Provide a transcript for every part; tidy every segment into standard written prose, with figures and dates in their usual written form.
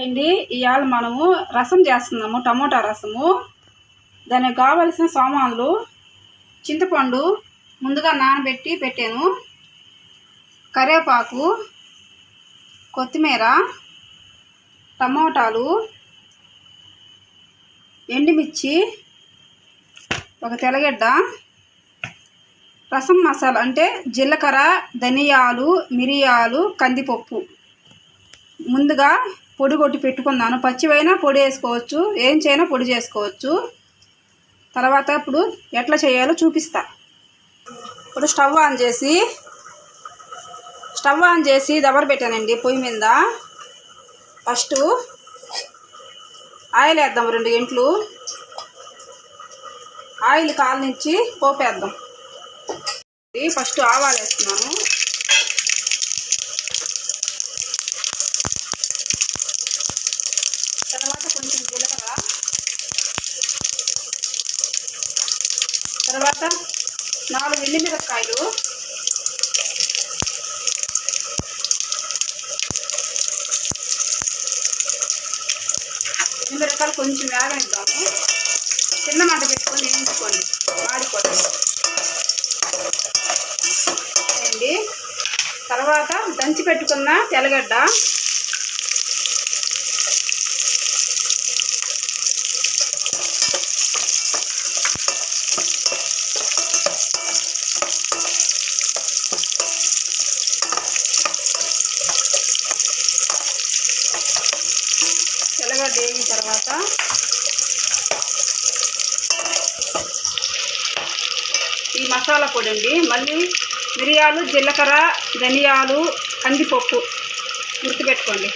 అండి ఇవాళ మనము రసం చేస్తున్నాము, టమోటా రసము. దానికి కావలసిన సామాన్లు: చింతపండు ముందుగా నానబెట్టి పెట్టాను, కరివేపాకు, కొత్తిమీర, టమోటాలు, ఎండుమిర్చి, ఒక తెల్లగడ్డ, రసం మసాలా అంటే జీలకర్ర, ధనియాలు, మిరియాలు, కందిపప్పు ముందుగా పొడి కొట్టి పెట్టుకున్నాను. పచ్చివైనా పొడి వేసుకోవచ్చు, ఏం చేయనా పొడి చేసుకోవచ్చు. తర్వాత ఇప్పుడు ఎట్లా చేయాలో చూపిస్తా. ఇప్పుడు స్టవ్ ఆన్ చేసి దబర పెట్టానండి పొయ్యి మీద. ఫస్ట్ ఆయిల్ వేద్దాం, 2 గంటలు ఆయిల్ కాలనిచ్చి పోపేద్దాం. ఫస్ట్ ఆవాలు వేస్తున్నాను, తర్వాత కొంచెం జీలకర్ర, తర్వాత 4 ఎండుమిరపకాయలు, ఎండుమిరపకాయలు కొంచెం వేగనిద్దాము. చిన్న మంట పెట్టుకొని వేయించుకోండి, వాడిపోతుంది అండి. తర్వాత దంచి పెట్టుకున్న తెల్లగడ్డ, తెల్లగడ్డ వేగిన తర్వాత ఈ మసాలా పొడి అండి. మళ్ళీ మిరియాలు, జీలకర్ర, ధనియాలు, కందిపప్పు గుర్తుపెట్టుకోండి.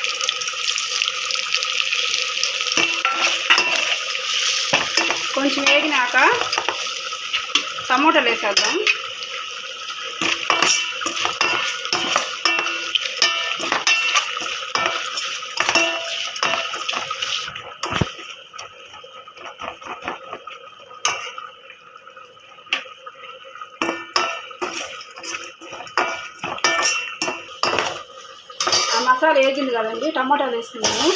కొంచెం వేగినాక టమోటాలు వేసేద్దాం. మసాలా వేగింది కదండి, టమాటాలు వేస్తున్నాను.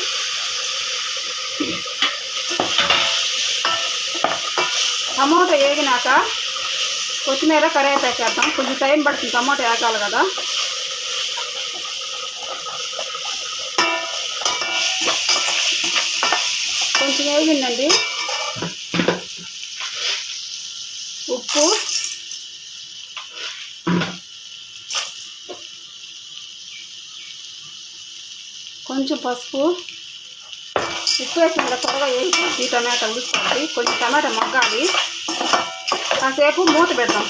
టమాటా వేగినాక కొత్తిమీర, కరివేపాకు వేద్దాం. కొంచెం టైం పడుతుంది, టమాటా వేగాలి కదా. కొంచెం వేగిందండి. ఉప్పు, కొంచెం పసుపు. ఉప్పు వేసిన త్వరగా వేగిపోతుంది, టమాటా ఉడుకుతుంది. కొంచెం టమాటా మగ్గాలి, కాసేపు మూత పెడదాం.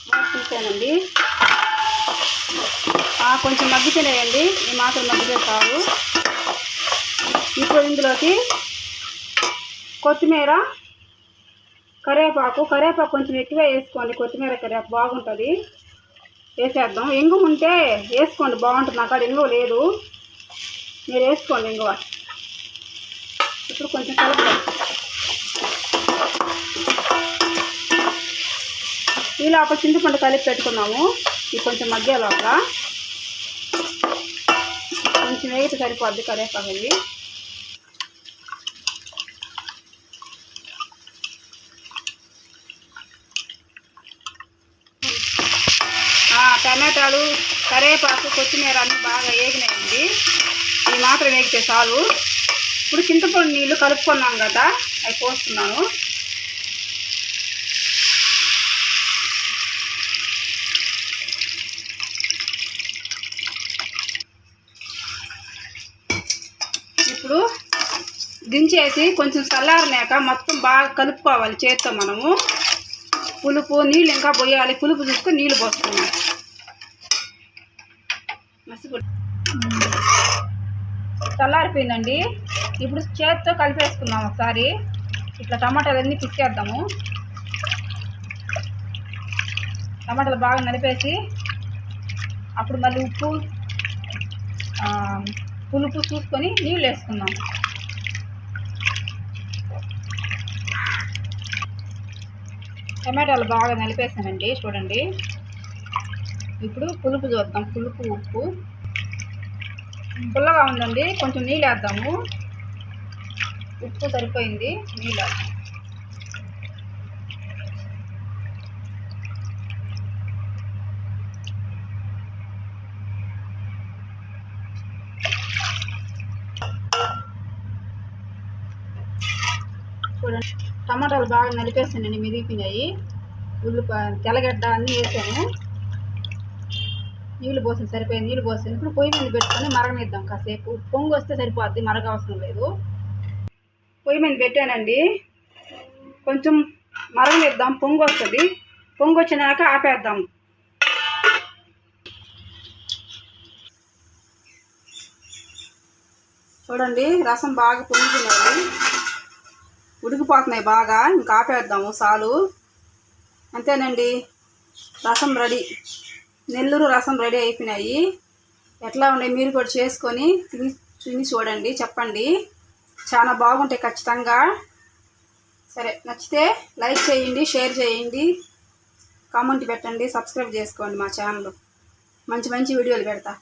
మూత తీసానండి. కొంచెం మగ్గితేనేయండి, ఈ మాత్రం మగ్గితే చాలు. ఇప్పుడు ఇందులోకి కొత్తిమీర, కరివేపాకు కొంచెం ఎక్కువే వేసుకోండి. కొత్తిమీర, కరివేపాకు బాగుంటుంది, వేసేద్దాం. ఇంగువ ఉంటే వేసుకోండి, బాగుంటుంది. నాకు అది ఇంగువ లేదు, మీరు వేసుకోండి ఇంగువ. ఇప్పుడు కొంచెం కలుపుదాం. ఈ లోపల చింతపండు కలిపి పెట్టుకున్నాము. ఇది కొంచెం మగ్గే లోపల కొంచెం వేగితే సరిపోద్ది కరివేపాకు. ఇది టమాటాలు, కరివేపాకు, కొత్తిమీర అన్నీ బాగా వేగినాయండి. ఈ మాత్రం వేగితే చాలు. ఇప్పుడు చింతపండు నీళ్ళు కలుపుకున్నాం కదా, అవి పోస్తున్నాను. ఇప్పుడు దించేసి కొంచెం చల్లారనాక మొత్తం బాగా కలుపుకోవాలి చేత్తో. మనము పులుపు నీళ్ళు ఇంకా పోయాలి, పులుపు చూసుకొని నీళ్ళు పోస్తున్నాం. చల్లారిపోయిందండి. ఇప్పుడు చేతితో కలిపేసుకుందాం ఒకసారి. ఇట్లా టమాటాలన్నీ పిసికేద్దాము. టమాటాలు బాగా నలిపేసి అప్పుడు మళ్ళీ ఉప్పు, పులుపు చూసుకొని నీళ్ళు వేసుకుందాం. టమాటాలు బాగా నలిపేసానండి చూడండి. ఇప్పుడు పులుపు చూద్దాం. పులుపు ఉప్పు పుల్లగా ఉందండి, కొంచెం నీళ్ళు వేద్దాము. ఉప్పు సరిపోయింది, నీళ్ళు వేద్దాం. చూడండి టమాటాలు బాగా నలిపేసానండి, మిరిగిపోయినాయి. ఉల్లిపాయ తెల్లగడ్డ అన్నీ వేసాను. నీళ్ళు పోసిన సరిపోయింది, నీళ్ళు పోసాను. ఇప్పుడు పొయ్యి మీద పెట్టుకొని మరగనిద్దాం కాసేపు. పొంగు వస్తే సరిపోద్ది, మరగ అవసరం లేదు. పొయ్యి మీద పెట్టానండి, కొంచెం మరగనిద్దాం. పొంగు వస్తుంది, పొంగు వచ్చినాక ఆపేద్దాం. చూడండి రసం బాగా పొంగుతున్నాయి, ఉడికిపోతున్నాయి బాగా. ఇంకా ఆపేద్దాము చాలు. అంతేనండి, రసం రెడీ. నెల్లూరు రసం రెడీ అయిపోయినాయి. ఎట్లా ఉన్నాయి మీరు కూడా చేసుకొని తిని చూడండి, చెప్పండి. చాలా బాగుంటాయి ఖచ్చితంగా. సరే, నచ్చితే లైక్ చేయండి, షేర్ చేయండి, కామెంట్ పెట్టండి, సబ్స్క్రైబ్ చేసుకోండి. మా ఛానల్ మంచి మంచి వీడియోలు పెడతా.